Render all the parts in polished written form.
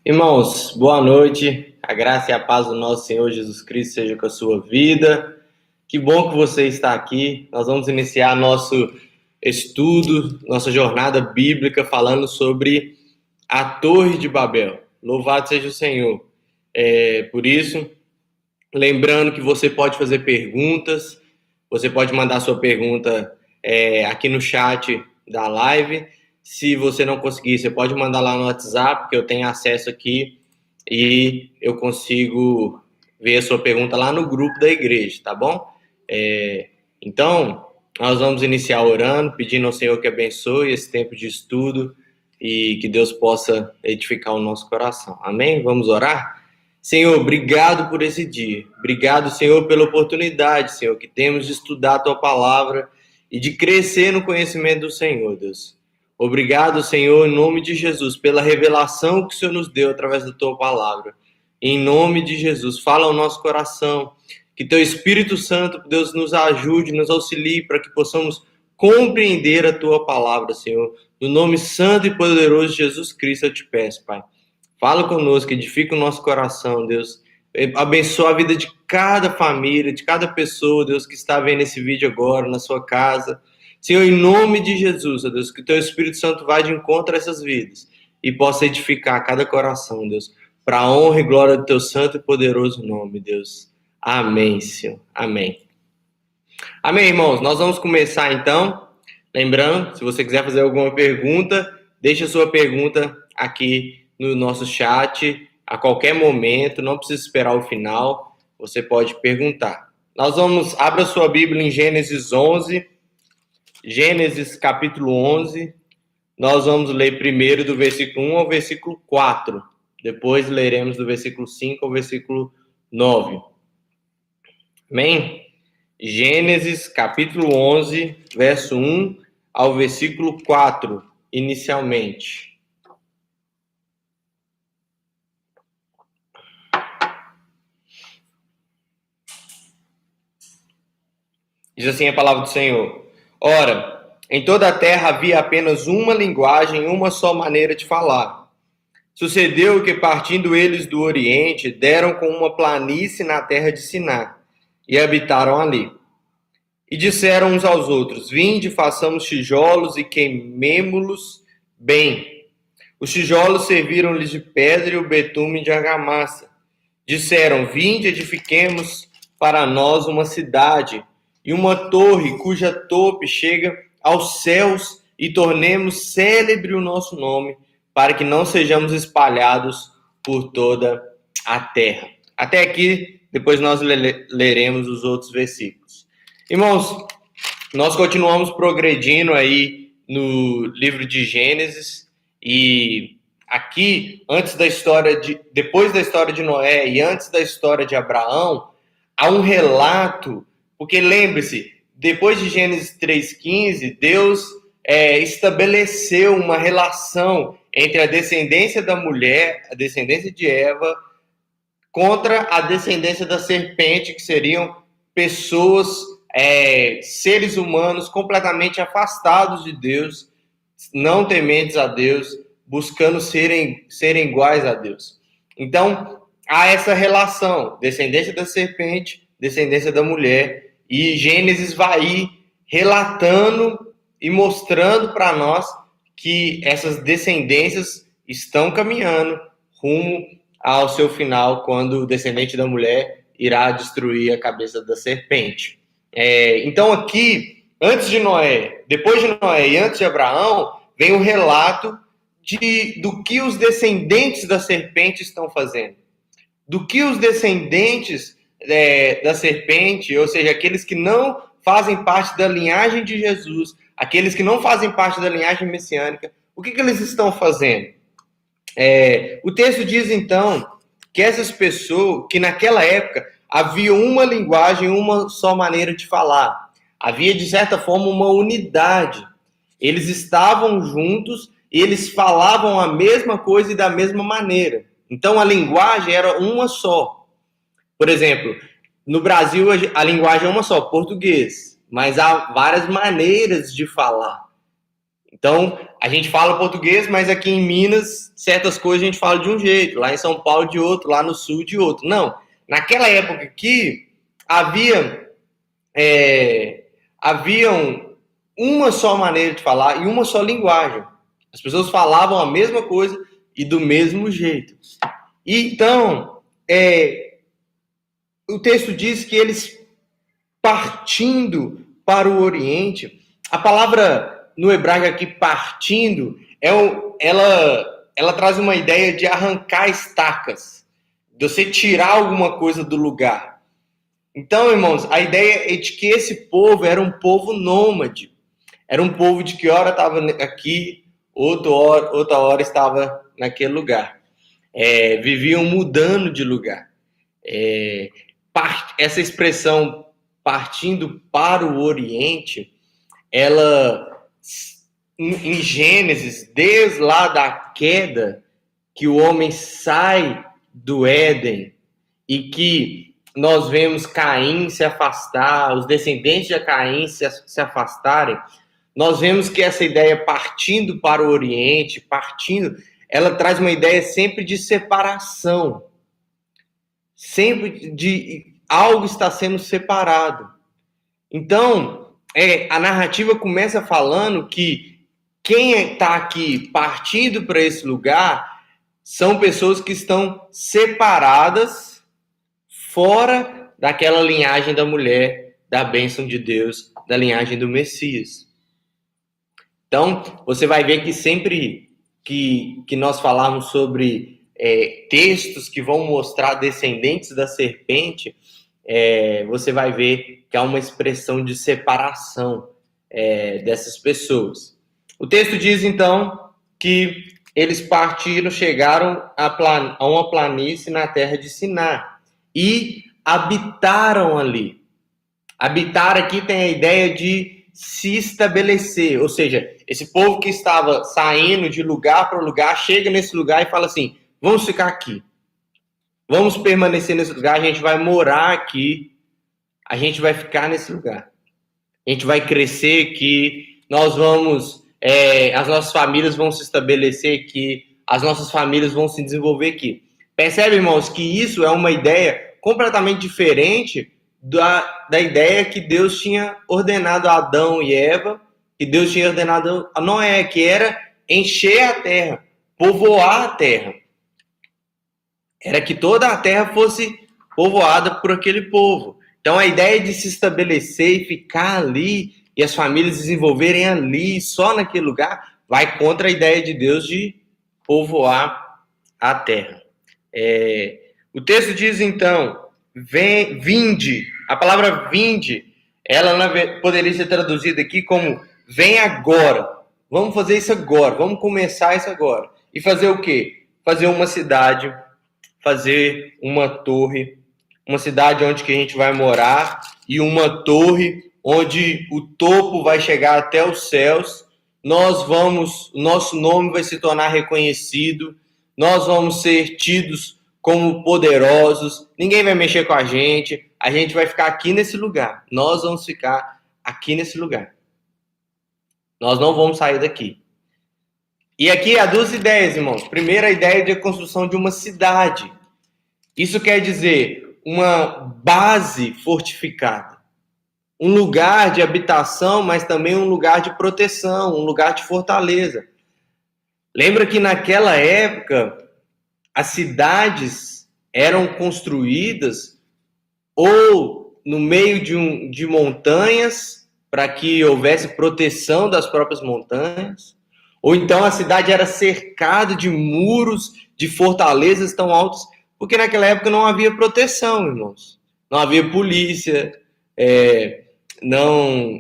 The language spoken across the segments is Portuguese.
Irmãos, boa noite. A graça e a paz do nosso Senhor Jesus Cristo seja com a sua vida. Que bom que você está aqui. Nós vamos iniciar nosso estudo, nossa jornada bíblica, falando sobre a Torre de Babel. Louvado seja o Senhor. Por isso, lembrando que você pode fazer perguntas, você pode mandar sua pergunta aqui no chat da live. Se você não conseguir, você pode mandar lá no WhatsApp, que eu tenho acesso aqui e eu consigo ver a sua pergunta lá no grupo da igreja, tá bom? Então, nós vamos iniciar orando, pedindo ao Senhor que abençoe esse tempo de estudo e que Deus possa edificar o nosso coração. Amém? Vamos orar? Senhor, obrigado por esse dia. Obrigado, Senhor, pela oportunidade, Senhor, que temos de estudar a Tua Palavra e de crescer no conhecimento do Senhor, Deus. Obrigado, Senhor, em nome de Jesus, pela revelação que o Senhor nos deu através da Tua Palavra. Em nome de Jesus, fala ao nosso coração, que Teu Espírito Santo, Deus, nos ajude, nos auxilie para que possamos compreender a Tua Palavra, Senhor. No nome santo e poderoso de Jesus Cristo eu te peço, Pai. Fala conosco, edifica o nosso coração, Deus. Abençoa a vida de cada família, de cada pessoa, Deus, que está vendo esse vídeo agora, na sua casa. Senhor, em nome de Jesus, Deus, que o Teu Espírito Santo vá de encontro a essas vidas e possa edificar cada coração, Deus, para a honra e glória do Teu santo e poderoso nome, Deus. Amém, Senhor. Amém. Amém, irmãos. Nós vamos começar, então. Lembrando, se você quiser fazer alguma pergunta, deixe a sua pergunta aqui no nosso chat a qualquer momento, não precisa esperar o final, você pode perguntar. Abra sua Bíblia em Gênesis 11, Gênesis capítulo 11, nós vamos ler primeiro do versículo 1 ao versículo 4, depois leremos do versículo 5 ao versículo 9. Amém? Gênesis capítulo 11, verso 1 ao versículo 4, inicialmente. Diz assim a palavra do Senhor: Ora, em toda a terra havia apenas uma linguagem, uma só maneira de falar. Sucedeu que, partindo eles do Oriente, deram com uma planície na terra de Siná, e habitaram ali. E disseram uns aos outros: Vinde, façamos tijolos e queimemo-los bem. Os tijolos serviram-lhes de pedra e o betume de argamassa. Disseram: Vinde, edifiquemos para nós uma cidade e uma torre cuja tope chega aos céus, e tornemos célebre o nosso nome, para que não sejamos espalhados por toda a terra. Até aqui, depois nós leremos os outros versículos. Irmãos, nós continuamos progredindo aí no livro de Gênesis, e aqui, depois da história de Noé e antes da história de Abraão, há um relato. Porque lembre-se, depois de Gênesis 3,15, Deus estabeleceu uma relação entre a descendência da mulher, a descendência de Eva, contra a descendência da serpente, que seriam pessoas, seres humanos completamente afastados de Deus, não tementes a Deus, buscando serem iguais a Deus. Então, há essa relação, descendência da serpente, descendência da mulher, e Gênesis vai ir relatando e mostrando para nós que essas descendências estão caminhando rumo ao seu final, quando o descendente da mulher irá destruir a cabeça da serpente. Então aqui, antes de Noé, depois de Noé e antes de Abraão, vem o relato do que os descendentes da serpente estão fazendo. Do que os descendentes da serpente, ou seja, aqueles que não fazem parte da linhagem de Jesus, aqueles que não fazem parte da linhagem messiânica, o que eles estão fazendo? O texto diz, então, que essas pessoas, que naquela época havia uma linguagem, uma só maneira de falar. Havia, de certa forma, uma unidade. Eles estavam juntos e eles falavam a mesma coisa e da mesma maneira. Então, a linguagem era uma só. Por exemplo, no Brasil a linguagem é uma só, português, mas há várias maneiras de falar. Então, a gente fala português, mas aqui em Minas, certas coisas a gente fala de um jeito, lá em São Paulo de outro, lá no Sul de outro. Não, naquela época aqui, haviam uma só maneira de falar e uma só linguagem. As pessoas falavam a mesma coisa e do mesmo jeito. Então, o texto diz que eles partindo para o Oriente, a palavra no hebraico aqui, partindo, ela traz uma ideia de arrancar estacas, de você tirar alguma coisa do lugar. Então, irmãos, a ideia é de que esse povo era um povo nômade. Era um povo de que hora estava aqui, outra hora estava naquele lugar. Viviam mudando de lugar. Essa expressão partindo para o Oriente, ela, em Gênesis, desde lá da queda, que o homem sai do Éden e que nós vemos Caim se afastar, os descendentes de Caim se afastarem, nós vemos que essa ideia partindo para o Oriente, ela traz uma ideia sempre de separação, sempre de algo está sendo separado. Então, a narrativa começa falando que quem está aqui partindo para esse lugar são pessoas que estão separadas fora daquela linhagem da mulher, da bênção de Deus, da linhagem do Messias. Então, você vai ver que sempre que nós falarmos sobre textos que vão mostrar descendentes da serpente, você vai ver que há uma expressão de separação dessas pessoas. O texto diz, então, que eles partiram, chegaram a uma planície na terra de Siná e habitaram ali. Habitar aqui tem a ideia de se estabelecer, ou seja, esse povo que estava saindo de lugar para lugar, chega nesse lugar e fala assim, vamos ficar aqui. Vamos permanecer nesse lugar, a gente vai morar aqui, a gente vai ficar nesse lugar. A gente vai crescer aqui, as nossas famílias vão se estabelecer aqui, as nossas famílias vão se desenvolver aqui. Percebe, irmãos, que isso é uma ideia completamente diferente da ideia que Deus tinha ordenado a Adão e Eva, que Deus tinha ordenado a Noé, que era encher a terra, povoar a terra. Era que toda a terra fosse povoada por aquele povo. Então, a ideia de se estabelecer e ficar ali, e as famílias desenvolverem ali, só naquele lugar, vai contra a ideia de Deus de povoar a terra. O texto diz, então, vinde. A palavra vinde, ela poderia ser traduzida aqui como vem agora. Vamos fazer isso agora, vamos começar isso agora. E fazer o quê? Fazer uma cidade, fazer uma torre, uma cidade onde que a gente vai morar e uma torre onde o topo vai chegar até os céus. Nosso nome vai se tornar reconhecido, nós vamos ser tidos como poderosos, ninguém vai mexer com a gente vai ficar aqui nesse lugar, nós vamos ficar aqui nesse lugar. Nós não vamos sair daqui. E aqui há duas ideias, irmãos. Primeiro, a ideia de construção de uma cidade. Isso quer dizer uma base fortificada. Um lugar de habitação, mas também um lugar de proteção, um lugar de fortaleza. Lembra que naquela época, as cidades eram construídas ou no meio de montanhas, para que houvesse proteção das próprias montanhas, ou então a cidade era cercada de muros, de fortalezas tão altos, porque naquela época não havia proteção, irmãos. Não havia polícia,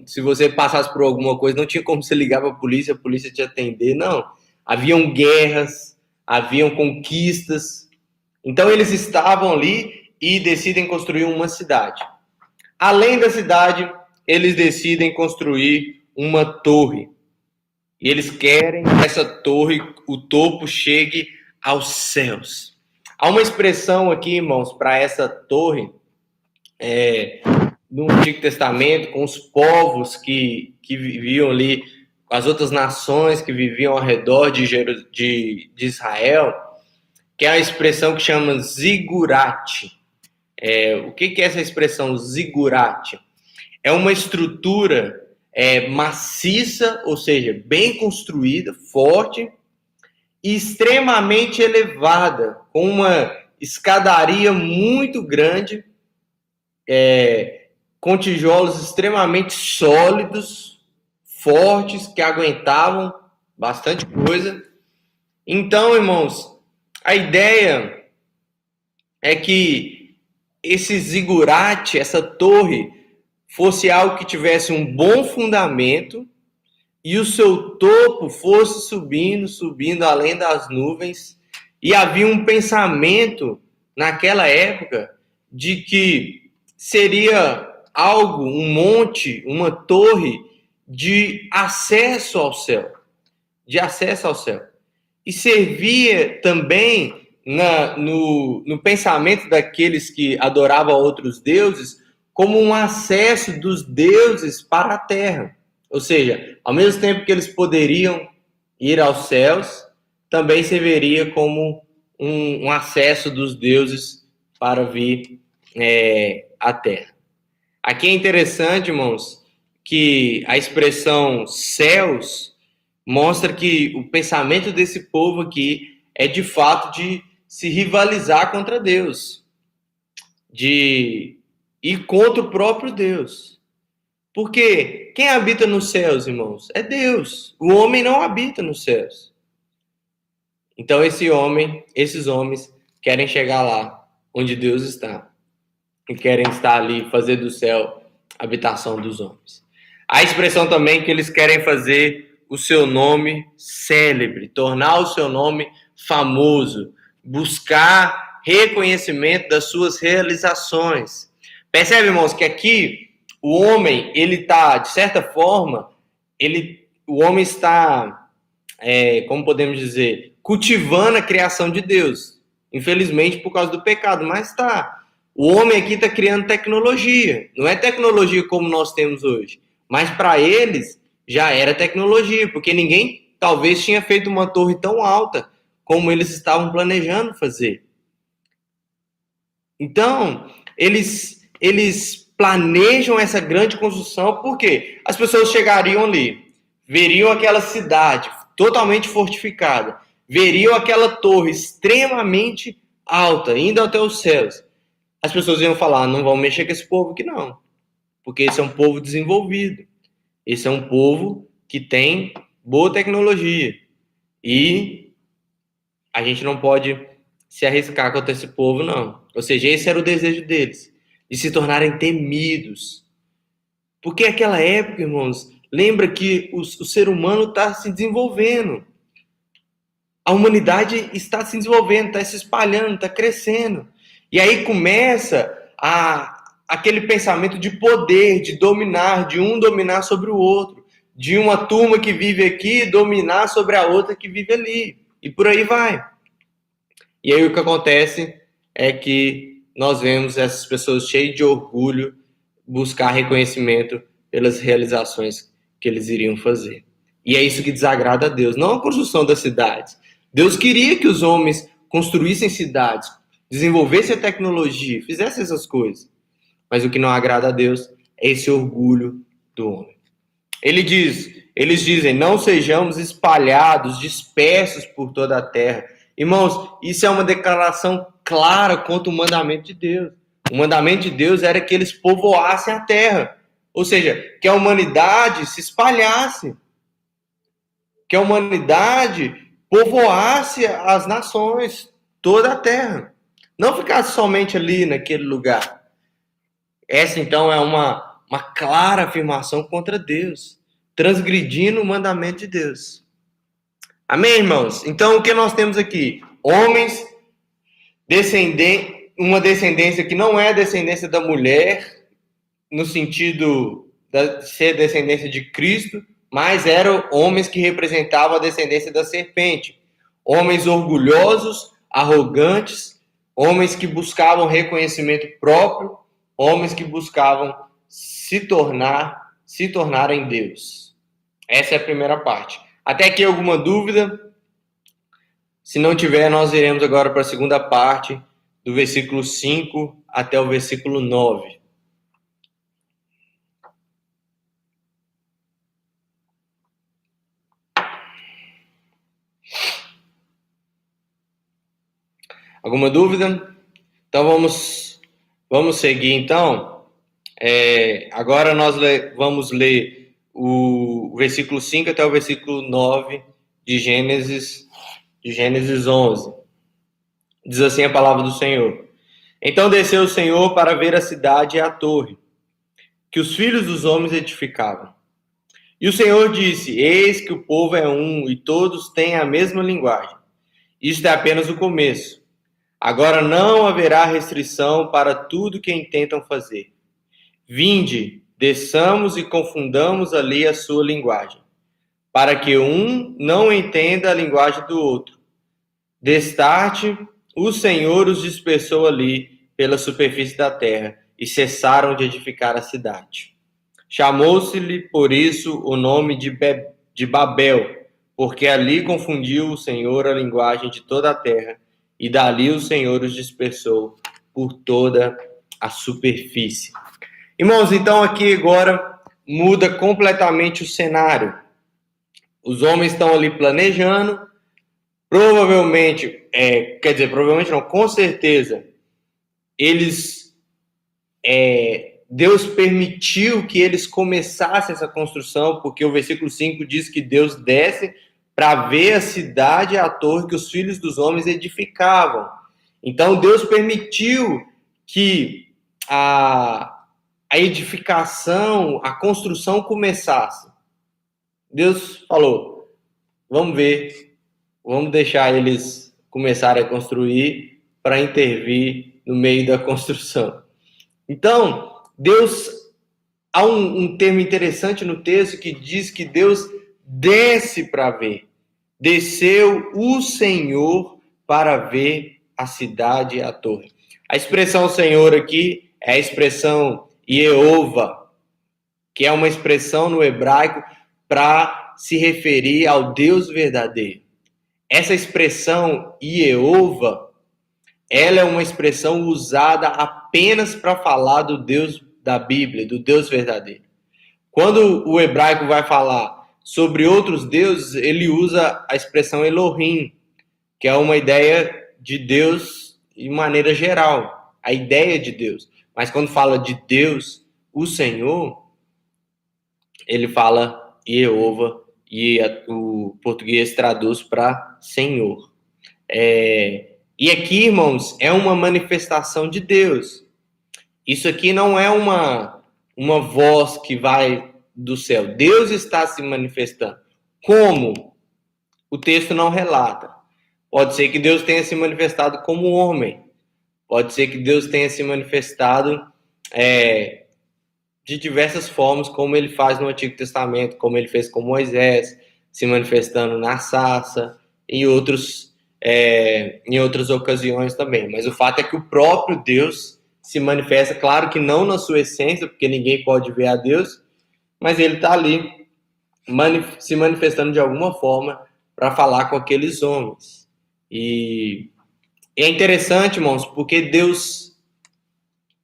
se você passasse por alguma coisa, não tinha como você ligar para a polícia te atender, não. Haviam guerras, haviam conquistas. Então eles estavam ali e decidem construir uma cidade. Além da cidade, eles decidem construir uma torre. E eles querem que essa torre, o topo, chegue aos céus. Há uma expressão aqui, irmãos, para essa torre, no Antigo Testamento, com os povos que viviam ali as outras nações que viviam ao redor de Israel, que é a expressão que chama zigurate. O que é essa expressão zigurate? É uma estrutura maciça, ou seja, bem construída, forte, e extremamente elevada, com uma escadaria muito grande, com tijolos extremamente sólidos, fortes, que aguentavam bastante coisa. Então, irmãos, a ideia é que esse zigurate, essa torre, fosse algo que tivesse um bom fundamento e o seu topo fosse subindo, subindo além das nuvens. E havia um pensamento naquela época de que seria algo, um monte, uma torre de acesso ao céu, de acesso ao céu. E servia também no pensamento daqueles que adoravam outros deuses como um acesso dos deuses para a terra. Ou seja, ao mesmo tempo que eles poderiam ir aos céus, também serviria como um acesso dos deuses para vir à terra. Aqui é interessante, irmãos, que a expressão céus mostra que o pensamento desse povo aqui é de fato de se rivalizar contra Deus, de ir contra o próprio Deus. Porque quem habita nos céus, irmãos, é Deus. O homem não habita nos céus. Então esses homens querem chegar lá onde Deus está e querem estar ali, fazer do céu a habitação dos homens. A expressão também que eles querem fazer o seu nome célebre, tornar o seu nome famoso, buscar reconhecimento das suas realizações. Percebe, irmãos, que aqui o homem, ele está, de certa forma, o homem está, como podemos dizer, cultivando a criação de Deus. Infelizmente, por causa do pecado, mas está. O homem aqui está criando tecnologia. Não é tecnologia como nós temos hoje, mas para eles já era tecnologia, porque ninguém talvez tinha feito uma torre tão alta como eles estavam planejando fazer. Então, eles planejam essa grande construção porque as pessoas chegariam ali, veriam aquela cidade totalmente fortificada, veriam aquela torre extremamente alta, indo até os céus. As pessoas iam falar, não vão mexer com esse povo aqui não, porque esse é um povo desenvolvido. Esse é um povo que tem boa tecnologia. E a gente não pode se arriscar contra esse povo, não. Ou seja, esse era o desejo deles, de se tornarem temidos. Porque naquela época, irmãos, lembra que o ser humano está se desenvolvendo. A humanidade está se desenvolvendo, está se espalhando, está crescendo. E aí começa aquele pensamento de poder, de dominar, de um dominar sobre o outro, de uma turma que vive aqui dominar sobre a outra que vive ali, e por aí vai. E aí o que acontece é que nós vemos essas pessoas cheias de orgulho buscar reconhecimento pelas realizações que eles iriam fazer. E é isso que desagrada a Deus, não a construção das cidades. Deus queria que os homens construíssem cidades, desenvolvessem a tecnologia, fizessem essas coisas. Mas o que não agrada a Deus é esse orgulho do homem. Eles dizem, não sejamos espalhados, dispersos por toda a terra. Irmãos, isso é uma declaração clara contra o mandamento de Deus. O mandamento de Deus era que eles povoassem a terra. Ou seja, que a humanidade se espalhasse. Que a humanidade povoasse as nações, toda a terra. Não ficasse somente ali naquele lugar. Essa, então, é uma clara afirmação contra Deus, transgredindo o mandamento de Deus. Amém, irmãos? Então, o que nós temos aqui? Homens, uma descendência que não é a descendência da mulher, no sentido de ser descendência de Cristo, mas eram homens que representavam a descendência da serpente. Homens orgulhosos, arrogantes, homens que buscavam reconhecimento próprio, homens que buscavam se tornarem Deus. Essa é a primeira parte. Até aqui alguma dúvida? Se não tiver, nós iremos agora para a segunda parte, do versículo 5 até o versículo 9. Alguma dúvida? Então vamos seguir então. Agora nós vamos ler o versículo 5 até o versículo 9 de Gênesis 11. Diz assim a palavra do Senhor. Então desceu o Senhor para ver a cidade e a torre, que os filhos dos homens edificavam. E o Senhor disse: Eis que o povo é um, e todos têm a mesma linguagem. Isto é apenas o começo. Agora não haverá restrição para tudo que intentam fazer. Vinde, desçamos e confundamos ali a sua linguagem, para que um não entenda a linguagem do outro. Destarte, o Senhor os dispersou ali pela superfície da terra, e cessaram de edificar a cidade. Chamou-se-lhe, por isso, o nome de Babel, porque ali confundiu o Senhor a linguagem de toda a terra, e dali o Senhor os dispersou por toda a superfície. Irmãos, então aqui agora muda completamente o cenário. Os homens estão ali planejando, provavelmente, provavelmente não, com certeza, Deus permitiu que eles começassem essa construção, porque o versículo 5 diz que Deus desce para ver a cidade e a torre que os filhos dos homens edificavam. Então Deus permitiu que a edificação, a construção começasse. Deus falou: vamos ver, vamos deixar eles começarem a construir para intervir no meio da construção. Então, Deus, há um termo interessante no texto que diz que Deus desce para ver. Desceu o Senhor para ver a cidade e a torre. A expressão Senhor aqui é a expressão Jeová, que é uma expressão no hebraico para se referir ao Deus verdadeiro. Essa expressão Jeová, ela é uma expressão usada apenas para falar do Deus da Bíblia, do Deus verdadeiro. Quando o hebraico vai falar sobre outros deuses, ele usa a expressão Elohim, que é uma ideia de Deus de maneira geral, a ideia de Deus. Mas quando fala de Deus, o Senhor, ele fala Jeová, e o português traduz para Senhor. E aqui, irmãos, é uma manifestação de Deus. Isso aqui não é uma voz que vai do céu. Deus está se manifestando. Como? O texto não relata. Pode ser que Deus tenha se manifestado como homem. Pode ser que Deus tenha se manifestado de diversas formas, como ele faz no Antigo Testamento, como ele fez com Moisés, se manifestando na sarça, em outras ocasiões também. Mas o fato é que o próprio Deus se manifesta, claro que não na sua essência, porque ninguém pode ver a Deus, mas ele está ali se manifestando de alguma forma para falar com aqueles homens. E é interessante, irmãos, porque Deus,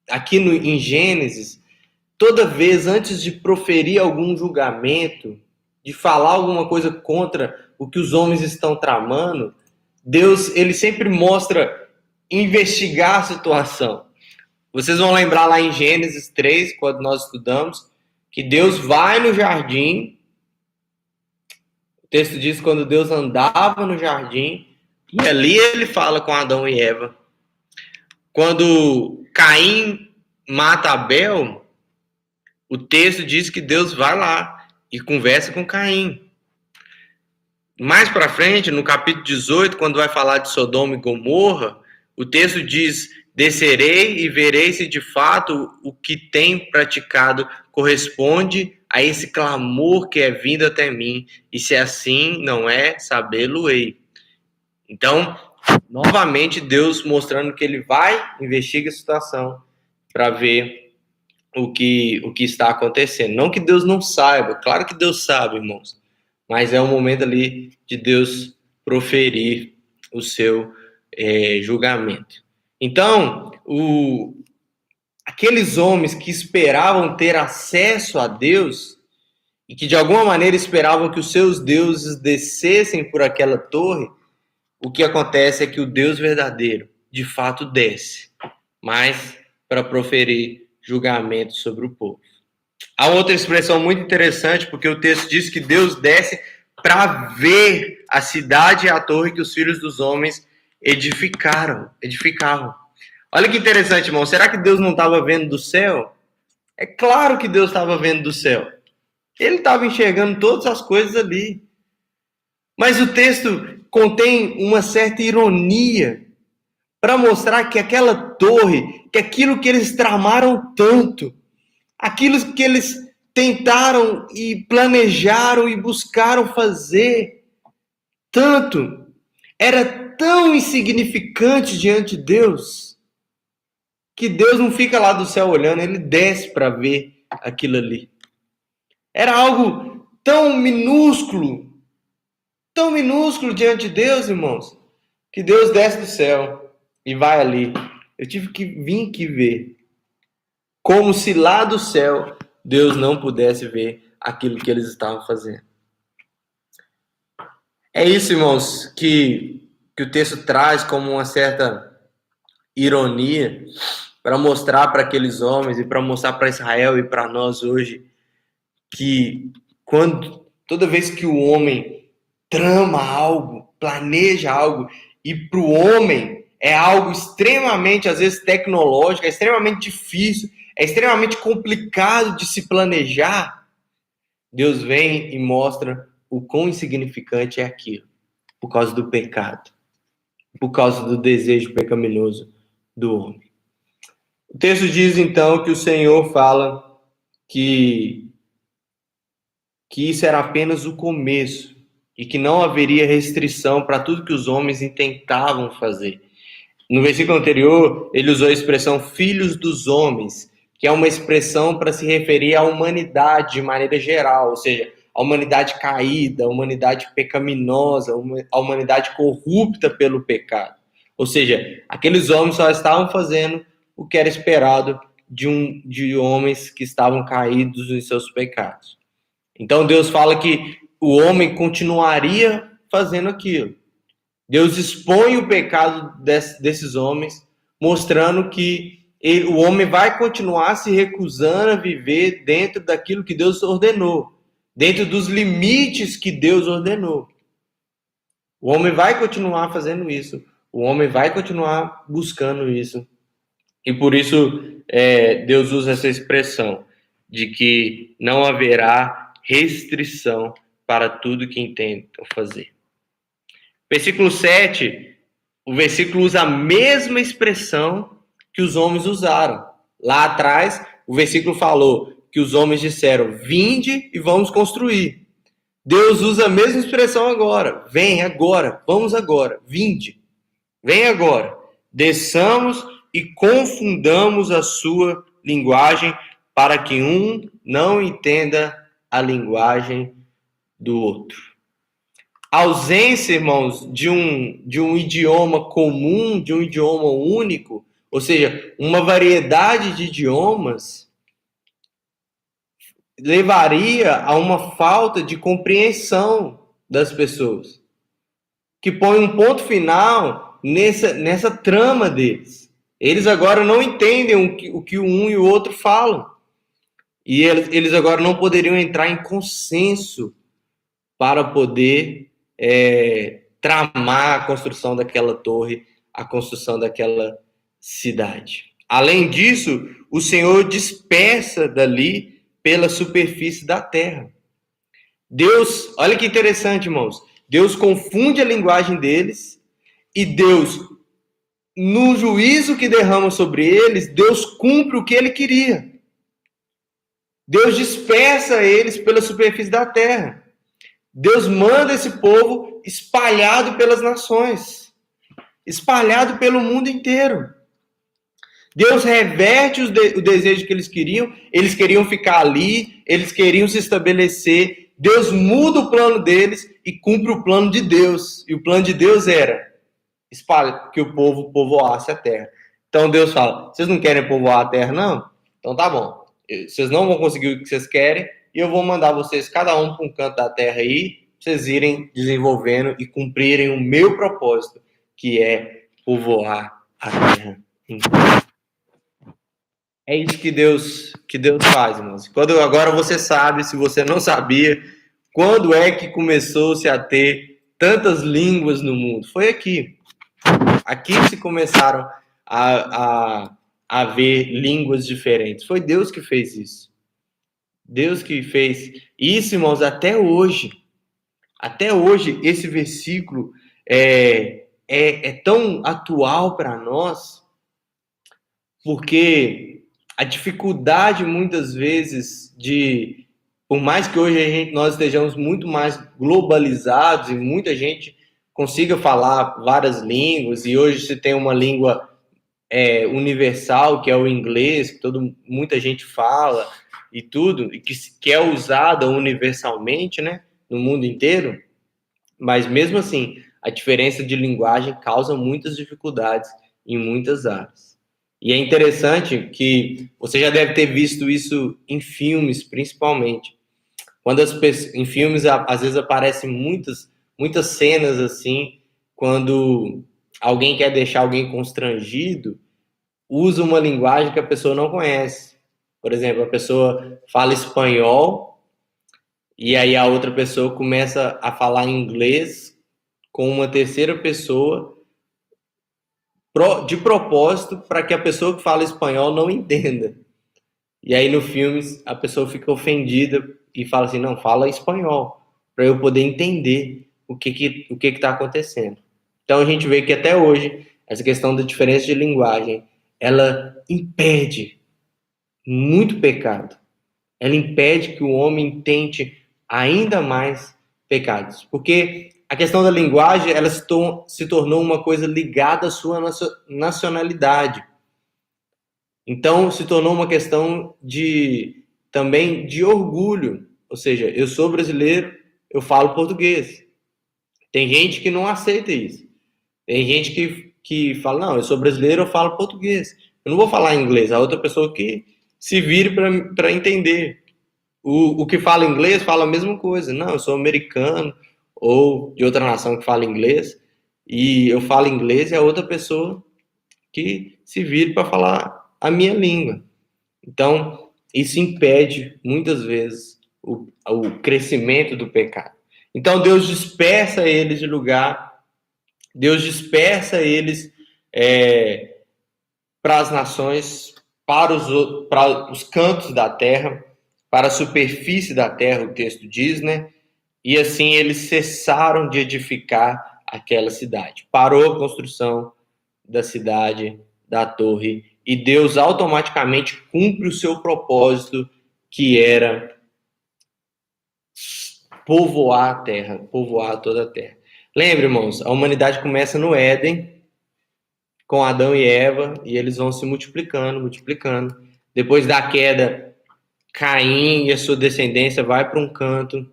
aqui em Gênesis, toda vez antes de proferir algum julgamento, de falar alguma coisa contra o que os homens estão tramando, Deus, ele sempre mostra investigar a situação. Vocês vão lembrar lá em Gênesis 3, quando nós estudamos, que Deus vai no jardim. O texto diz que quando Deus andava no jardim, e ali ele fala com Adão e Eva. Quando Caim mata Abel, o texto diz que Deus vai lá e conversa com Caim. Mais para frente, no capítulo 18, quando vai falar de Sodoma e Gomorra, o texto diz: descerei e verei se de fato o que tem praticado corresponde a esse clamor que é vindo até mim, e se assim não é, sabê-lo-ei. Então, novamente, Deus mostrando que ele vai, investiga a situação para ver o que está acontecendo. Não que Deus não saiba, claro que Deus sabe, irmãos. mas é o momento ali de Deus proferir o seu julgamento. Então, aqueles homens que esperavam ter acesso a Deus e que de alguma maneira esperavam que os seus deuses descessem por aquela torre, o que acontece é que o Deus verdadeiro, de fato, desce, mas para proferir julgamento sobre o povo. Há outra expressão muito interessante, porque o texto diz que Deus desce para ver a cidade e a torre que os filhos dos homens edificavam. Olha que interessante, irmão. Será que Deus não estava vendo do céu? É claro que Deus estava vendo do céu. Ele estava enxergando todas as coisas ali. Mas o texto contém uma certa ironia para mostrar que aquela torre, que aquilo que eles tramaram tanto, aquilo que eles tentaram e planejaram e buscaram fazer tanto, era tão insignificante diante de Deus, que Deus não fica lá do céu olhando, ele desce para ver aquilo ali. Era algo tão minúsculo diante de Deus, irmãos, que Deus desce do céu e vai ali. Eu tive que vir aqui ver. Como se lá do céu Deus não pudesse ver aquilo que eles estavam fazendo. É isso, irmãos, que o texto traz como uma certa ironia para mostrar para aqueles homens e para mostrar para Israel e para nós hoje que toda vez que o homem trama algo, planeja algo, e para o homem é algo extremamente, às vezes, tecnológico, é extremamente difícil, é extremamente complicado de se planejar, Deus vem e mostra o quão insignificante é aquilo, por causa do pecado, por causa do desejo pecaminoso do homem. O texto diz, então, que o Senhor fala que isso era apenas o começo e que não haveria restrição para tudo que os homens intentavam fazer. No versículo anterior, ele usou a expressão filhos dos homens, que é uma expressão para se referir à humanidade de maneira geral, ou seja, a humanidade caída, a humanidade pecaminosa, a humanidade corrupta pelo pecado. Ou seja, aqueles homens só estavam fazendo o que era esperado de homens que estavam caídos em seus pecados. Então Deus fala que o homem continuaria fazendo aquilo. Deus expõe o pecado desses homens, mostrando que o homem vai continuar se recusando a viver dentro daquilo que Deus ordenou, dentro dos limites que Deus ordenou. O homem vai continuar fazendo isso, o homem vai continuar buscando isso. E por isso Deus usa essa expressão de que não haverá restrição para tudo que intentam fazer. Versículo 7, o versículo usa a mesma expressão que os homens usaram. Lá atrás, o versículo falou que os homens disseram, vinde e vamos construir. Deus usa a mesma expressão agora. Vem agora, vamos agora, vinde. Vem agora. Desçamos e confundamos a sua linguagem para que um não entenda a linguagem do outro. A ausência, irmãos, de um idioma comum, de um idioma único, ou seja, uma variedade de idiomas, levaria a uma falta de compreensão das pessoas, que põe um ponto final nessa trama deles. Eles agora não entendem o que um e o outro falam. E eles agora não poderiam entrar em consenso para poder tramar a construção daquela torre, a construção daquela cidade. Além disso, o Senhor dispersa dali pela superfície da terra. Deus, olha que interessante, irmãos, Deus confunde a linguagem deles e Deus, no juízo que derrama sobre eles, Deus cumpre o que ele queria. Deus dispersa eles pela superfície da terra. Deus manda esse povo espalhado pelas nações, espalhado pelo mundo inteiro. Deus reverte o desejo que eles queriam ficar ali, eles queriam se estabelecer Deus muda o plano deles e cumpre o plano de Deus. E o plano de Deus era que o povo povoasse a terra. Então Deus fala, vocês não querem povoar a terra, não? Então tá bom. Vocês não vão conseguir o que vocês querem e eu vou mandar vocês, cada um para um canto da terra aí, pra vocês irem desenvolvendo e cumprirem o meu propósito, que é povoar a terra. É isso que Deus faz, irmãos. Agora você sabe, se você não sabia, quando é que começou-se a ter tantas línguas no mundo? Foi aqui. Aqui se começaram a haver línguas diferentes. Foi Deus que fez isso. Deus que fez isso, irmãos, até hoje. Até hoje, esse versículo é tão atual para nós, porque a dificuldade, muitas vezes, por mais que hoje nós estejamos muito mais globalizados e muita gente consiga falar várias línguas, e hoje se tem uma língua universal, que é o inglês, que muita gente fala e tudo, e que é usada universalmente, né, no mundo inteiro, mas mesmo assim, a diferença de linguagem causa muitas dificuldades em muitas áreas. E é interessante que você já deve ter visto isso em filmes, principalmente. Em filmes, às vezes aparecem muitas cenas assim, quando alguém quer deixar alguém constrangido, usa uma linguagem que a pessoa não conhece. Por exemplo, a pessoa fala espanhol e aí a outra pessoa começa a falar inglês com uma terceira pessoa de propósito para que a pessoa que fala espanhol não entenda. E aí no filme a pessoa fica ofendida e fala assim, não, fala espanhol, para eu poder entender o que está acontecendo. Então a gente vê que até hoje essa questão da diferença de linguagem, ela impede muito pecado. Ela impede que o homem tente ainda mais pecados. Porque a questão da linguagem, ela se tornou uma coisa ligada à sua nacionalidade. Então, se tornou uma questão também de orgulho. Ou seja, eu sou brasileiro, eu falo português. Tem gente que não aceita isso. Tem gente que fala, não, eu sou brasileiro, eu falo português. Eu não vou falar inglês. A outra pessoa que se vire para entender. O que fala inglês fala a mesma coisa. Não, eu sou americano ou de outra nação que fala inglês e eu falo inglês e a outra pessoa que se vire para falar a minha língua. Então, isso impede, muitas vezes, o crescimento do pecado. Então, Deus dispersa eles de lugar, Deus dispersa eles para as nações, para os cantos da terra, para a superfície da terra, o texto diz, né? E assim eles cessaram de edificar aquela cidade. Parou a construção da cidade, da torre, e Deus automaticamente cumpre o seu propósito, que era povoar a terra, povoar toda a terra. Lembre, irmãos, a humanidade começa no Éden, com Adão e Eva, e eles vão se multiplicando, multiplicando. Depois da queda, Caim e a sua descendência vai para um canto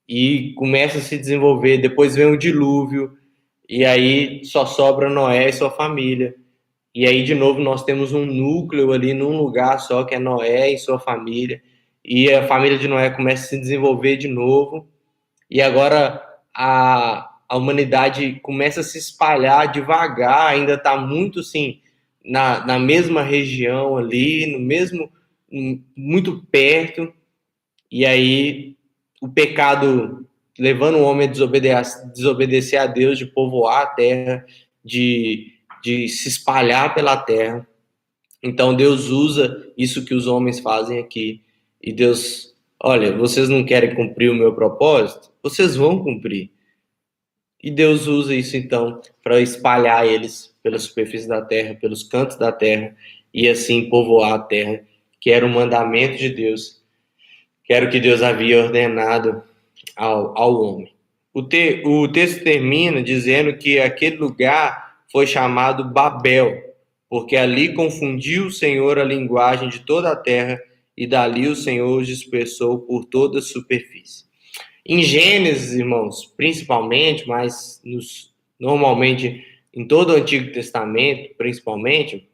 e começa a se desenvolver. Depois vem o dilúvio, e aí só sobra Noé e sua família. E aí, de novo, nós temos um núcleo ali num lugar só, que é Noé e sua família. E a família de Noé começa a se desenvolver de novo. E agora a humanidade começa a se espalhar devagar, ainda está muito, assim, na mesma região ali, muito perto. E aí o pecado levando o homem a desobedecer a Deus, de povoar a terra, de se espalhar pela terra. Então Deus usa isso que os homens fazem aqui. E Deus, olha, vocês não querem cumprir o meu propósito? Vocês vão cumprir. E Deus usa isso então para espalhar eles pela superfície da terra, pelos cantos da terra, e assim povoar a terra, que era um mandamento de Deus, que era o que Deus havia ordenado ao homem. O texto termina dizendo que aquele lugar foi chamado Babel, porque ali confundiu o Senhor a linguagem de toda a terra, e dali o Senhor os dispersou por toda a superfície. Em Gênesis, irmãos, principalmente, mas normalmente em todo o Antigo Testamento, principalmente,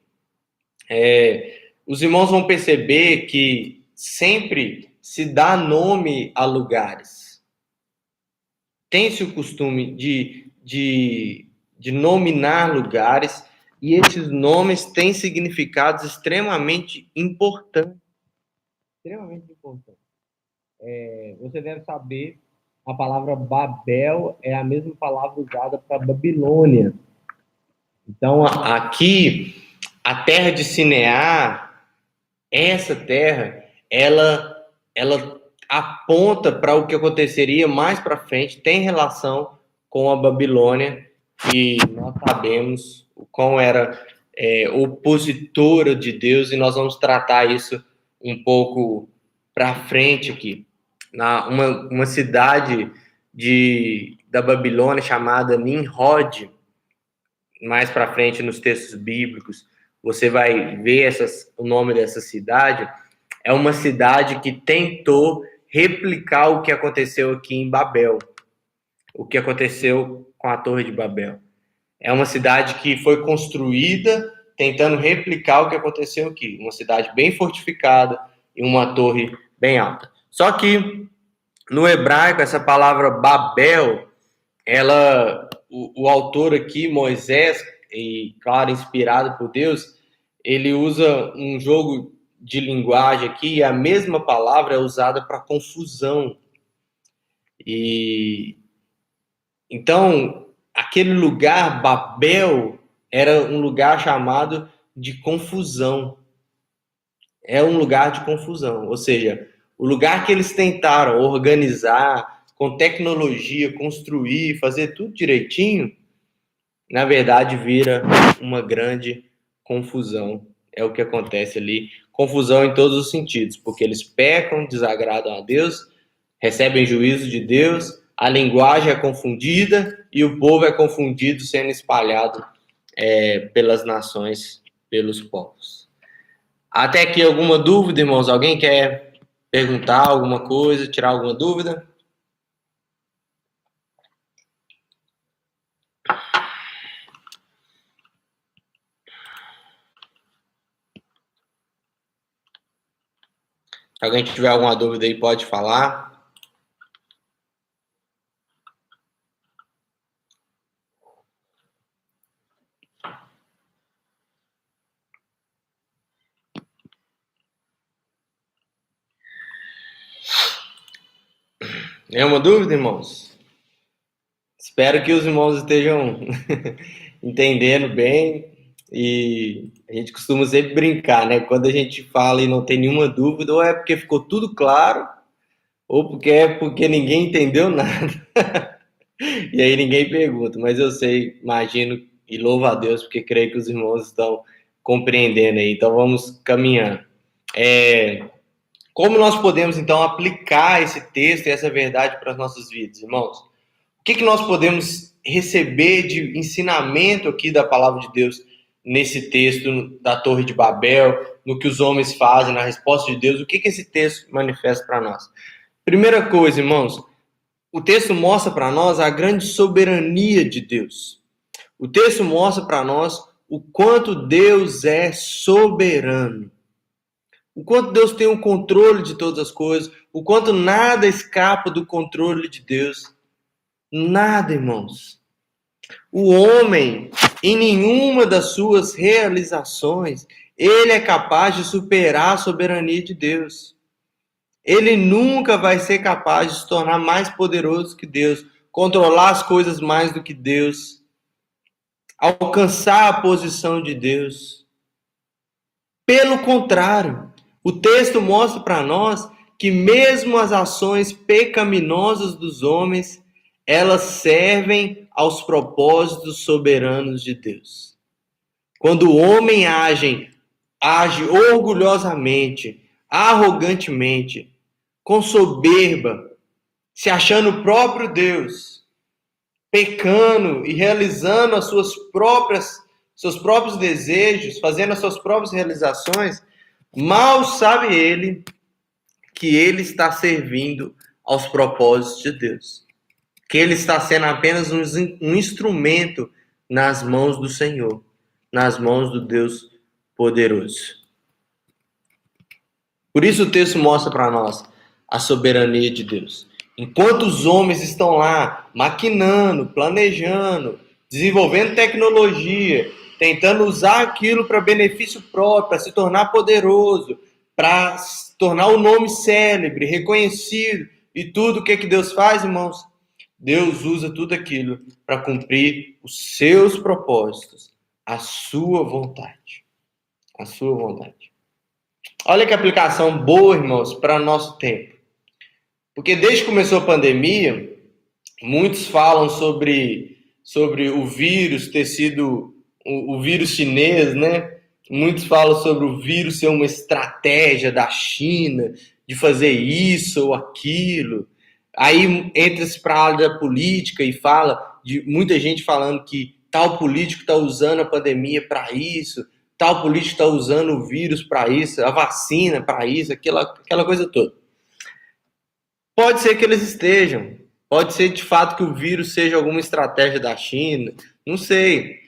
os irmãos vão perceber que sempre se dá nome a lugares. Tem-se o costume de nominar lugares, e esses nomes têm significados extremamente importantes. Extremamente importantes. Você deve saber, a palavra Babel é a mesma palavra usada para Babilônia. Então, aqui, a terra de Sinear, essa terra, ela aponta para o que aconteceria mais para frente, tem relação com a Babilônia, e nós sabemos o quão era opositora de Deus, e nós vamos tratar isso um pouco para frente aqui. Uma cidade da Babilônia chamada Nimrod, mais para frente nos textos bíblicos, você vai ver o nome dessa cidade. É uma cidade que tentou replicar o que aconteceu aqui em Babel, o que aconteceu com a Torre de Babel. É uma cidade que foi construída tentando replicar o que aconteceu aqui. Uma cidade bem fortificada e uma torre bem alta. Só que no hebraico, essa palavra Babel, o autor aqui, Moisés, e claro, inspirado por Deus, ele usa um jogo de linguagem aqui, e a mesma palavra é usada para confusão. E então, aquele lugar, Babel, era um lugar chamado de confusão. É um lugar de confusão, ou seja, o lugar que eles tentaram organizar, com tecnologia, construir, fazer tudo direitinho, na verdade vira uma grande confusão. É o que acontece ali. Confusão em todos os sentidos, porque eles pecam, desagradam a Deus, recebem juízo de Deus, a linguagem é confundida e o povo é confundido, sendo espalhado pelas nações, pelos povos. Até aqui alguma dúvida, irmãos? Alguém quer perguntar alguma coisa, tirar alguma dúvida? Se alguém tiver alguma dúvida aí, pode falar. Nenhuma dúvida, irmãos? Espero que os irmãos estejam entendendo bem. E a gente costuma sempre brincar, né? Quando a gente fala e não tem nenhuma dúvida, ou é porque ficou tudo claro, ou porque ninguém entendeu nada. E aí ninguém pergunta. Mas eu sei, imagino e louvo a Deus, porque creio que os irmãos estão compreendendo aí. Então vamos caminhando. Como nós podemos, então, aplicar esse texto e essa verdade para as nossas vidas, irmãos? O que nós podemos receber de ensinamento aqui da palavra de Deus nesse texto da Torre de Babel, no que os homens fazem, na resposta de Deus? O que esse texto manifesta para nós? Primeira coisa, irmãos, o texto mostra para nós a grande soberania de Deus. O texto mostra para nós o quanto Deus é soberano. O quanto Deus tem o controle de todas as coisas, o quanto nada escapa do controle de Deus. Nada, irmãos. O homem, em nenhuma das suas realizações, ele é capaz de superar a soberania de Deus. Ele nunca vai ser capaz de se tornar mais poderoso que Deus, controlar as coisas mais do que Deus, alcançar a posição de Deus. Pelo contrário, o texto mostra para nós que mesmo as ações pecaminosas dos homens, elas servem aos propósitos soberanos de Deus. Quando o homem age orgulhosamente, arrogantemente, com soberba, se achando o próprio Deus, pecando e realizando seus próprios desejos, fazendo as suas próprias realizações, mal sabe ele que ele está servindo aos propósitos de Deus. Que ele está sendo apenas um instrumento nas mãos do Senhor, nas mãos do Deus poderoso. Por isso o texto mostra para nós a soberania de Deus. Enquanto os homens estão lá maquinando, planejando, desenvolvendo tecnologia, tentando usar aquilo para benefício próprio, para se tornar poderoso, para se tornar um nome célebre, reconhecido, e tudo o que Deus faz, irmãos? Deus usa tudo aquilo para cumprir os seus propósitos, a sua vontade. A sua vontade. Olha que aplicação boa, irmãos, para o nosso tempo. Porque desde que começou a pandemia, muitos falam sobre o vírus ter sido o vírus chinês, né? Muitos falam sobre o vírus ser uma estratégia da China de fazer isso ou aquilo. Aí entra-se para a área da política e fala de muita gente falando que tal político está usando a pandemia para isso, tal político está usando o vírus para isso, a vacina para isso, aquela coisa toda. Pode ser que eles estejam, pode ser de fato que o vírus seja alguma estratégia da China, não sei.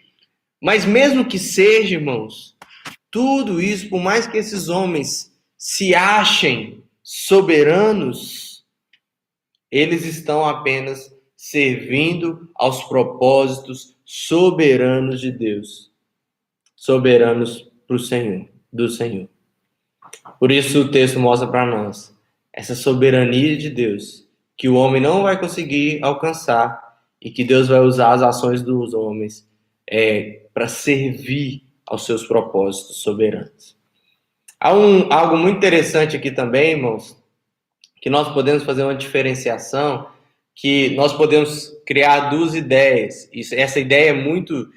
Mas mesmo que seja, irmãos, tudo isso, por mais que esses homens se achem soberanos, eles estão apenas servindo aos propósitos soberanos de Deus, soberanos do Senhor. Por isso o texto mostra para nós essa soberania de Deus, que o homem não vai conseguir alcançar e que Deus vai usar as ações dos homens para servir aos seus propósitos soberanos. Há algo muito interessante aqui também, irmãos, que nós podemos fazer uma diferenciação, que nós podemos criar duas ideias. Essa ideia é muito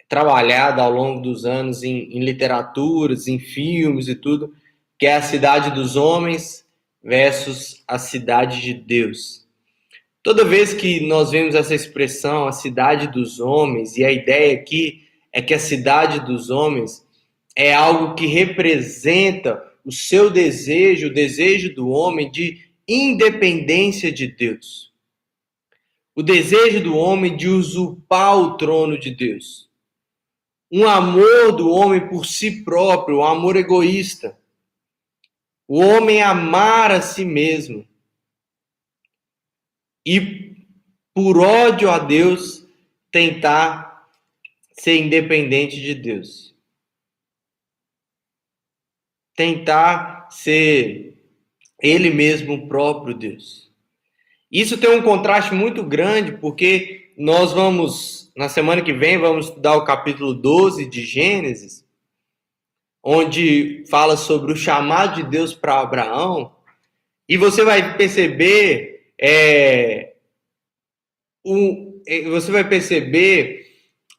trabalhada ao longo dos anos em literaturas, em filmes e tudo, que é a cidade dos homens versus a cidade de Deus. Toda vez que nós vemos essa expressão, a cidade dos homens, e a ideia aqui é que a cidade dos homens é algo que representa o seu desejo, o desejo do homem de independência de Deus. O desejo do homem de usurpar o trono de Deus. Um amor do homem por si próprio, um amor egoísta. O homem amar a si mesmo. E, por ódio a Deus, tentar ser independente de Deus. Tentar ser ele mesmo o próprio Deus. Isso tem um contraste muito grande, porque nós vamos, na semana que vem, vamos estudar o capítulo 12 de Gênesis, onde fala sobre o chamado de Deus para Abraão, e você vai perceber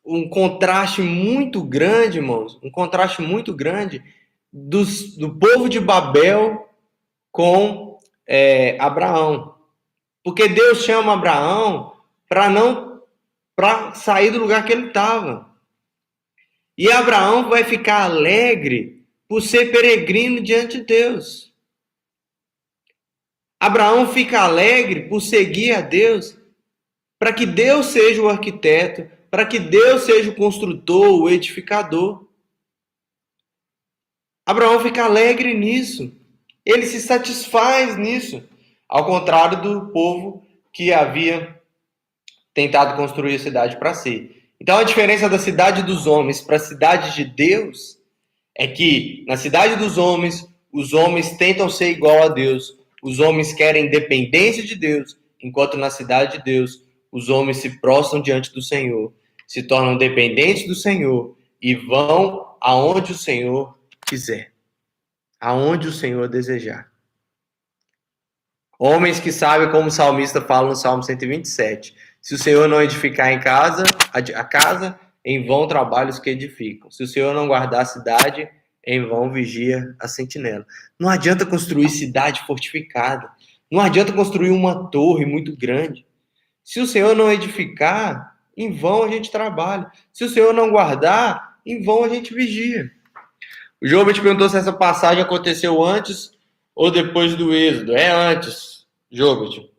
um contraste muito grande, irmãos, um contraste muito grande do povo de Babel com Abraão. Porque Deus chama Abraão para sair do lugar que ele estava. E Abraão vai ficar alegre por ser peregrino diante de Deus. Abraão fica alegre por seguir a Deus, para que Deus seja o arquiteto, para que Deus seja o construtor, o edificador. Abraão fica alegre nisso. Ele se satisfaz nisso. Ao contrário do povo que havia tentado construir a cidade para si. Então, a diferença da cidade dos homens para a cidade de Deus é que na cidade dos homens, os homens tentam ser igual a Deus. Os homens querem independência de Deus, enquanto na cidade de Deus, os homens se prostram diante do Senhor, se tornam dependentes do Senhor e vão aonde o Senhor quiser, aonde o Senhor desejar. Homens que sabem, como o salmista fala no Salmo 127, se o Senhor não edificar a casa, em vão trabalham os que edificam. Se o Senhor não guardar a cidade, em vão vigia a sentinela. Não adianta construir cidade fortificada. Não adianta construir uma torre muito grande. Se o Senhor não edificar, em vão a gente trabalha. Se o Senhor não guardar, em vão a gente vigia. O João te perguntou se essa passagem aconteceu antes ou depois do Êxodo. É antes. Jobert,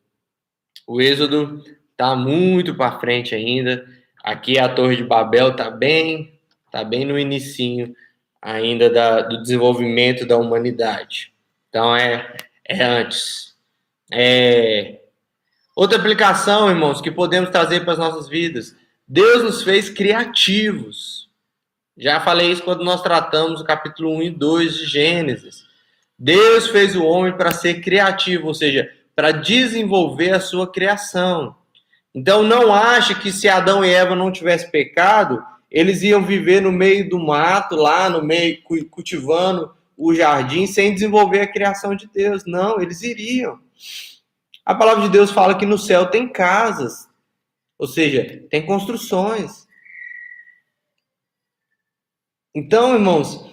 o Êxodo está muito para frente ainda. Aqui a Torre de Babel está bem no inicinho ainda do desenvolvimento da humanidade. Então é antes. Outra aplicação, irmãos, que podemos trazer para as nossas vidas. Deus nos fez criativos. Já falei isso quando nós tratamos o capítulo 1 e 2 de Gênesis. Deus fez o homem para ser criativo, ou seja, para desenvolver a sua criação. Então não ache que se Adão e Eva não tivessem pecado, eles iam viver no meio do mato, lá no meio, cultivando o jardim, sem desenvolver a criação de Deus. Não, eles iriam. A palavra de Deus fala que no céu tem casas, ou seja, tem construções. Então, irmãos,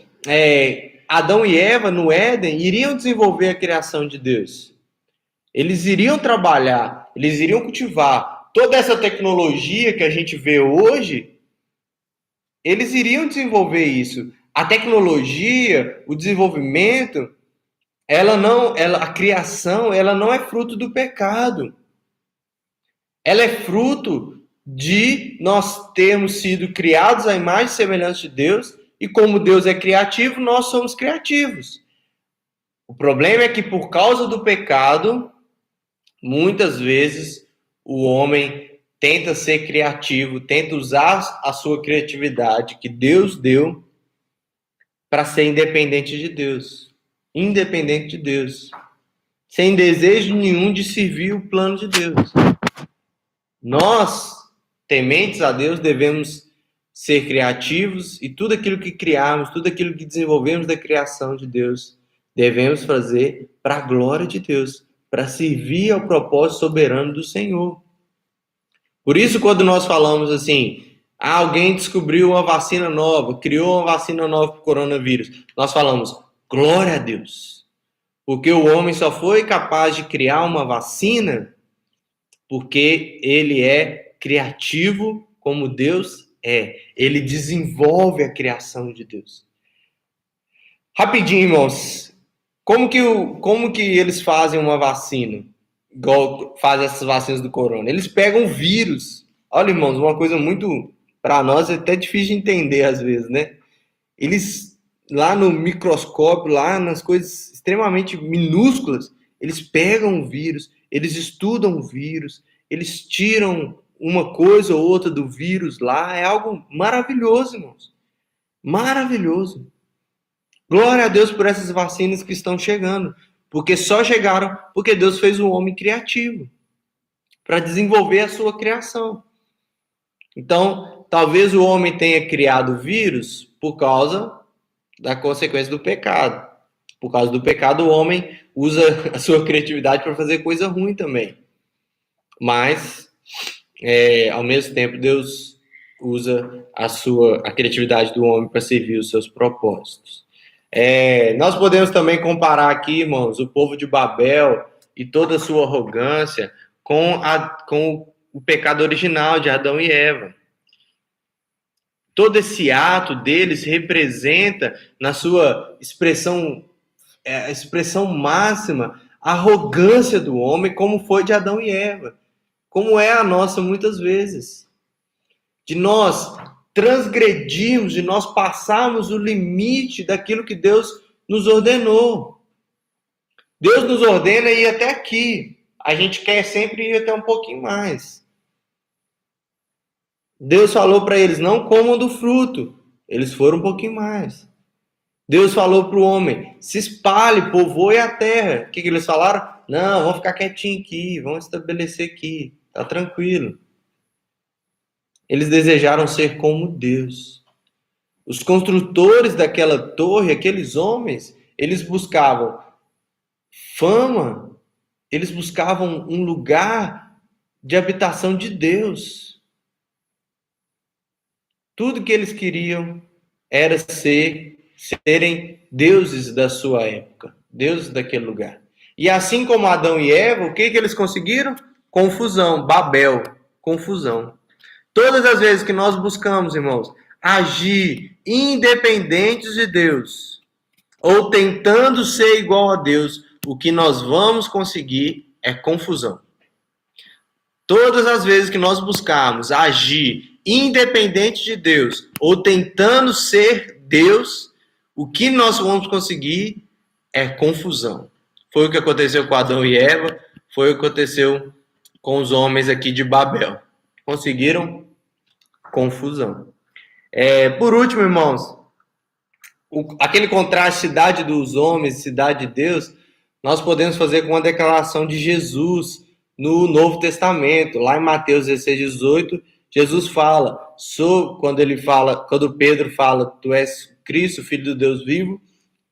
Adão e Eva no Éden iriam desenvolver a criação de Deus. Eles iriam trabalhar, eles iriam cultivar. Toda essa tecnologia que a gente vê hoje, eles iriam desenvolver isso. A tecnologia, o desenvolvimento, a criação, ela não é fruto do pecado. Ela é fruto de nós termos sido criados à imagem e semelhança de Deus, e como Deus é criativo, nós somos criativos. O problema é que por causa do pecado, muitas vezes o homem tenta ser criativo, tenta usar a sua criatividade que Deus deu para ser independente de Deus. Independente de Deus. Sem desejo nenhum de servir o plano de Deus. Nós, tementes a Deus, devemos ser criativos e tudo aquilo que criarmos, tudo aquilo que desenvolvemos da criação de Deus, devemos fazer para a glória de Deus, para servir ao propósito soberano do Senhor. Por isso, quando nós falamos assim, alguém descobriu uma vacina nova, criou uma vacina nova para o coronavírus, nós falamos, glória a Deus. Porque o homem só foi capaz de criar uma vacina porque ele é criativo como Deus é. Ele desenvolve a criação de Deus. Rapidinho, irmãos. Como que eles fazem uma vacina? Igual fazem essas vacinas do corona. Eles pegam vírus. Olha, irmãos, uma coisa muito... Para nós é até difícil de entender às vezes, né? Eles, lá no microscópio, lá nas coisas extremamente minúsculas, eles pegam o vírus, eles estudam o vírus, eles tiram uma coisa ou outra do vírus lá. É algo maravilhoso, irmãos. Maravilhoso. Glória a Deus por essas vacinas que estão chegando. Porque só chegaram porque Deus fez o homem criativo para desenvolver a sua criação. Então, talvez o homem tenha criado vírus por causa da consequência do pecado. Por causa do pecado, o homem usa a sua criatividade para fazer coisa ruim também. Mas, ao mesmo tempo, Deus usa a criatividade do homem para servir os seus propósitos. Nós podemos também comparar aqui, irmãos, o povo de Babel e toda a sua arrogância com o pecado original de Adão e Eva. Todo esse ato deles representa, na sua expressão máxima, a arrogância do homem, como foi de Adão e Eva. Como é a nossa muitas vezes. De nós transgredirmos, de nós passarmos o limite daquilo que Deus nos ordenou. Deus nos ordena ir até aqui. A gente quer sempre ir até um pouquinho mais. Deus falou para eles, não comam do fruto. Eles foram um pouquinho mais. Deus falou para o homem, se espalhe, povoe a terra. O que eles falaram? Não, vamos ficar quietinho aqui, vamos estabelecer aqui. Tá tranquilo. Eles desejaram ser como Deus. Os construtores daquela torre, aqueles homens, eles buscavam fama, eles buscavam um lugar de habitação de Deus. Tudo que eles queriam era serem deuses da sua época, deuses daquele lugar. E assim como Adão e Eva, o que eles conseguiram? Confusão, Babel, confusão. Todas as vezes que nós buscamos, irmãos, agir independentes de Deus, ou tentando ser igual a Deus, o que nós vamos conseguir é confusão. Todas as vezes que nós buscarmos agir independente de Deus ou tentando ser Deus, o que nós vamos conseguir é confusão. Foi o que aconteceu com Adão e Eva, foi o que aconteceu com os homens aqui de Babel. Conseguiram confusão. Por último, irmãos, aquele contraste cidade dos homens, cidade de Deus, nós podemos fazer com a declaração de Jesus no Novo Testamento. Lá em Mateus 16, 18, Jesus fala, quando Pedro fala, tu és Cristo, Filho do Deus vivo,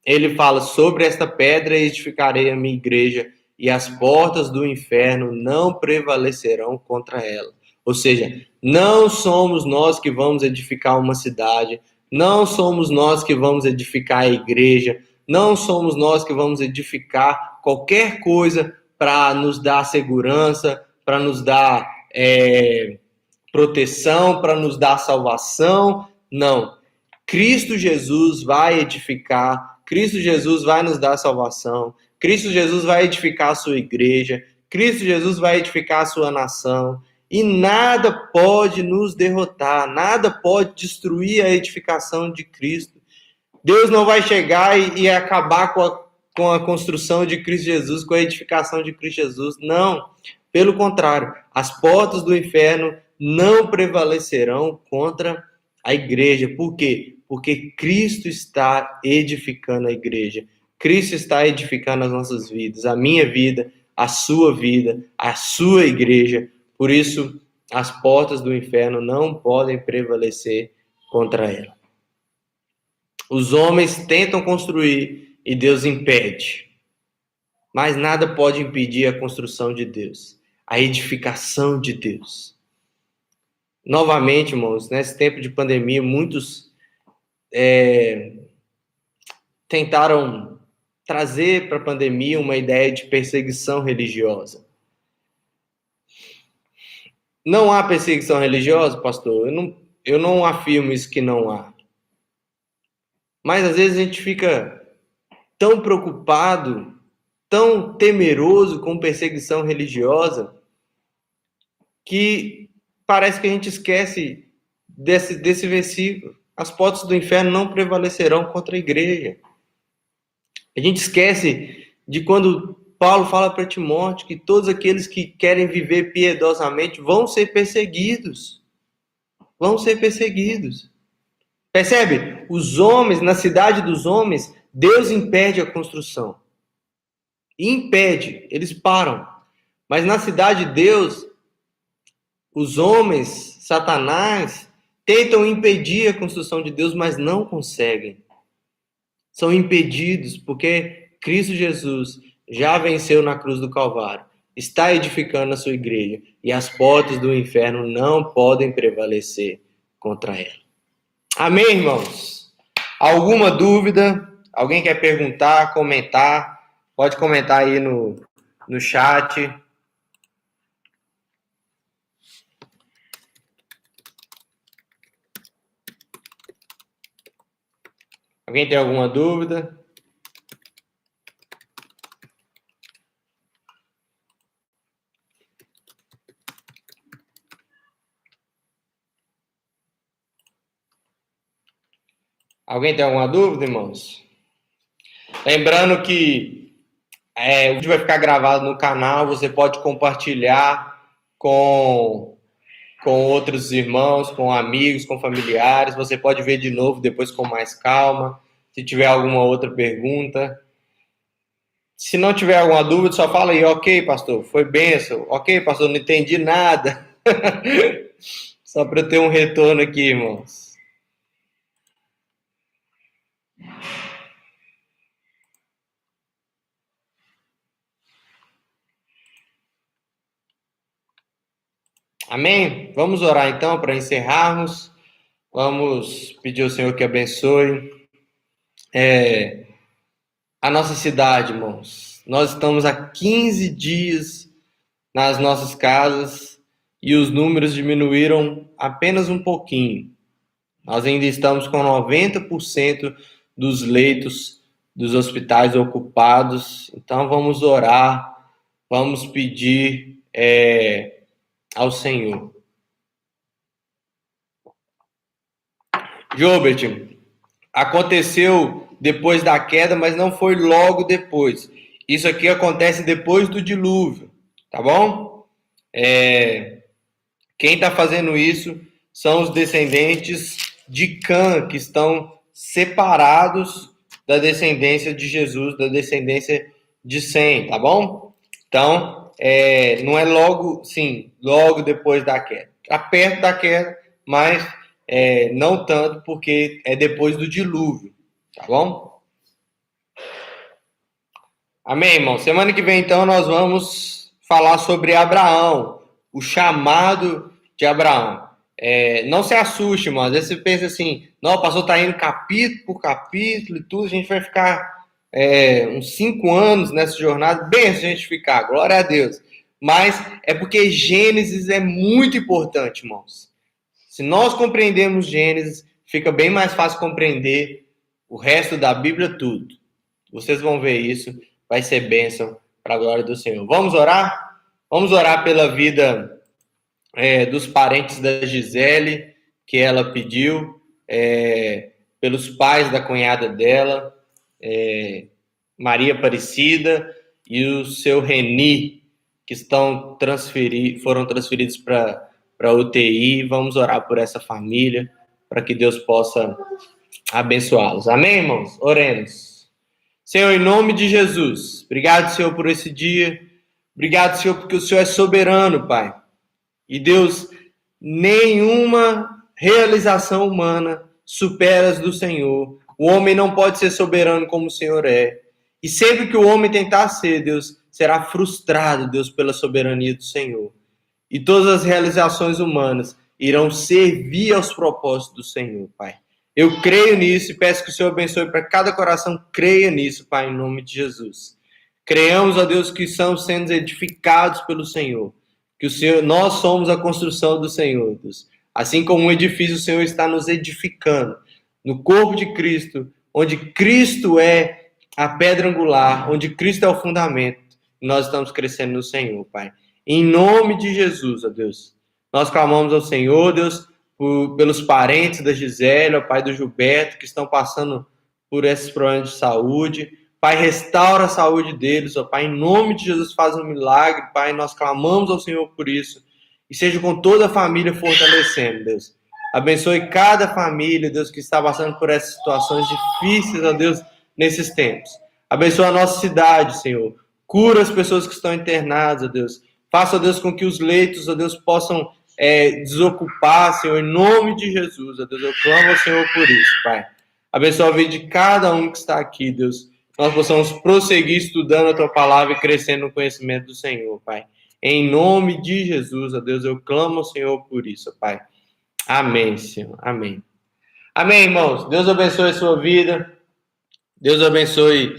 ele fala, sobre esta pedra edificarei a minha igreja e as portas do inferno não prevalecerão contra ela. Ou seja, não somos nós que vamos edificar uma cidade, não somos nós que vamos edificar a igreja, não somos nós que vamos edificar qualquer coisa para nos dar segurança, para nos dar proteção, para nos dar salvação. Não. Cristo Jesus vai edificar, Cristo Jesus vai nos dar salvação, Cristo Jesus vai edificar a sua igreja, Cristo Jesus vai edificar a sua nação. E nada pode nos derrotar, nada pode destruir a edificação de Cristo. Deus não vai chegar e acabar com a construção de Cristo Jesus, com a edificação de Cristo Jesus. Não, pelo contrário, as portas do inferno não prevalecerão contra a igreja. Por quê? Porque Cristo está edificando a igreja. Cristo está edificando as nossas vidas, a minha vida, a sua igreja. Por isso, as portas do inferno não podem prevalecer contra ela. Os homens tentam construir e Deus impede. Mas nada pode impedir a construção de Deus, a edificação de Deus. Novamente, irmãos, nesse tempo de pandemia, muitos tentaram trazer para a pandemia uma ideia de perseguição religiosa. Não há perseguição religiosa, pastor? Eu não afirmo isso que não há. Mas às vezes a gente fica tão preocupado, tão temeroso com perseguição religiosa, que parece que a gente esquece desse versículo. As portas do inferno não prevalecerão contra a igreja. A gente esquece de quando Paulo fala para Timóteo que todos aqueles que querem viver piedosamente vão ser perseguidos. Vão ser perseguidos. Percebe? Os homens, na cidade dos homens, Deus impede a construção. Impede, eles param. Mas na cidade de Deus, os homens, Satanás, tentam impedir a construção de Deus, mas não conseguem. São impedidos porque Cristo Jesus já venceu na cruz do Calvário, está edificando a sua igreja e as portas do inferno não podem prevalecer contra ela. Amém, irmãos? Alguma dúvida? Alguém quer perguntar, comentar? Pode comentar aí no chat. Alguém tem alguma dúvida? Alguém tem alguma dúvida, irmãos? Lembrando que o vídeo vai ficar gravado no canal, você pode compartilhar com outros irmãos, com amigos, com familiares. Você pode ver de novo depois com mais calma. Se tiver alguma outra pergunta. Se não tiver alguma dúvida, só fala aí, ok, pastor, foi bênção. Ok, pastor, não entendi nada. Só para eu ter um retorno aqui, irmãos. Amém? Vamos orar então para encerrarmos. Vamos pedir ao Senhor que abençoe a nossa cidade, irmãos. Nós estamos há 15 dias nas nossas casas e os números diminuíram apenas um pouquinho. Nós ainda estamos com 90% dos leitos dos hospitais ocupados. Então vamos orar vamos pedir ao Senhor. Jobert, aconteceu depois da queda, mas não foi logo depois. Isso aqui acontece depois do dilúvio, tá bom? Quem está fazendo isso são os descendentes de Cã, que estão separados da descendência de Jesus, da descendência de Sem, tá bom? Então, não é logo depois da queda. Está perto da queda, mas não tanto, porque é depois do dilúvio, tá bom? Amém, irmão? Semana que vem, então, nós vamos falar sobre Abraão, o chamado de Abraão. Não se assuste, irmão. Às vezes você pensa assim, não, o pastor está indo capítulo por capítulo e tudo, a gente vai ficar uns 5 anos nessa jornada, bem se a gente ficar, glória a Deus. Mas é porque Gênesis é muito importante, irmãos. Se nós compreendemos Gênesis, fica bem mais fácil compreender o resto da Bíblia, tudo. Vocês vão ver isso, vai ser bênção para a glória do Senhor. Vamos orar? Vamos orar pela vida dos parentes da Gisele, que ela pediu, pelos pais da cunhada dela, Maria Aparecida, e o seu Reni, que foram transferidos para a UTI. Vamos orar por essa família, para que Deus possa abençoá-los. Amém, irmãos? Oremos. Senhor, em nome de Jesus, obrigado, Senhor, por esse dia. Obrigado, Senhor, porque o Senhor é soberano, Pai. E Deus, nenhuma realização humana supera as do Senhor. O homem não pode ser soberano como o Senhor é. E sempre que o homem tentar ser, Deus, será frustrado, Deus, pela soberania do Senhor. E todas as realizações humanas irão servir aos propósitos do Senhor, Pai. Eu creio nisso e peço que o Senhor abençoe para cada coração. Creia nisso, Pai, em nome de Jesus. Creiamos, ó Deus, que estamos sendo edificados pelo Senhor. Que nós somos a construção do Senhor, Deus. Assim como um edifício, o Senhor está nos edificando no corpo de Cristo, onde Cristo é a pedra angular, onde Cristo é o fundamento. Nós estamos crescendo no Senhor, Pai. Em nome de Jesus, ó Deus. Nós clamamos ao Senhor, Deus, pelos parentes da Gisele, ó Pai do Gilberto, que estão passando por esses problemas de saúde. Pai, restaura a saúde deles, ó Pai, em nome de Jesus, faz um milagre, Pai, nós clamamos ao Senhor por isso, e seja com toda a família fortalecendo, Deus. Abençoe cada família, Deus, que está passando por essas situações difíceis, ó Deus, nesses tempos. Abençoe a nossa cidade, Senhor. Cura as pessoas que estão internadas, ó Deus. Faça, ó Deus, com que os leitos, ó Deus, possam desocupar, Senhor, em nome de Jesus, ó Deus. Eu clamo ao Senhor por isso, Pai. Abençoe a vida de cada um que está aqui, Deus. Nós possamos prosseguir estudando a Tua Palavra e crescendo no conhecimento do Senhor, Pai. Em nome de Jesus, ó Deus, eu clamo ao Senhor por isso, Pai. Amém, Senhor. Amém. Amém, irmãos. Deus abençoe a sua vida. Deus abençoe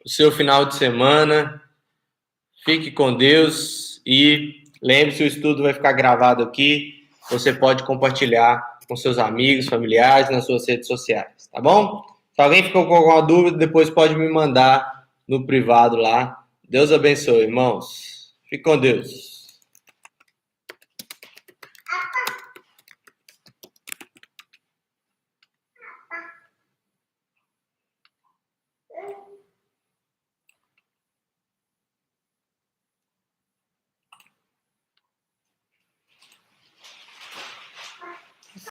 o seu final de semana. Fique com Deus e lembre-se, o estudo vai ficar gravado aqui. Você pode compartilhar com seus amigos, familiares, nas suas redes sociais, tá bom? Se alguém ficou com alguma dúvida, depois pode me mandar no privado lá. Deus abençoe, irmãos. Fique com Deus.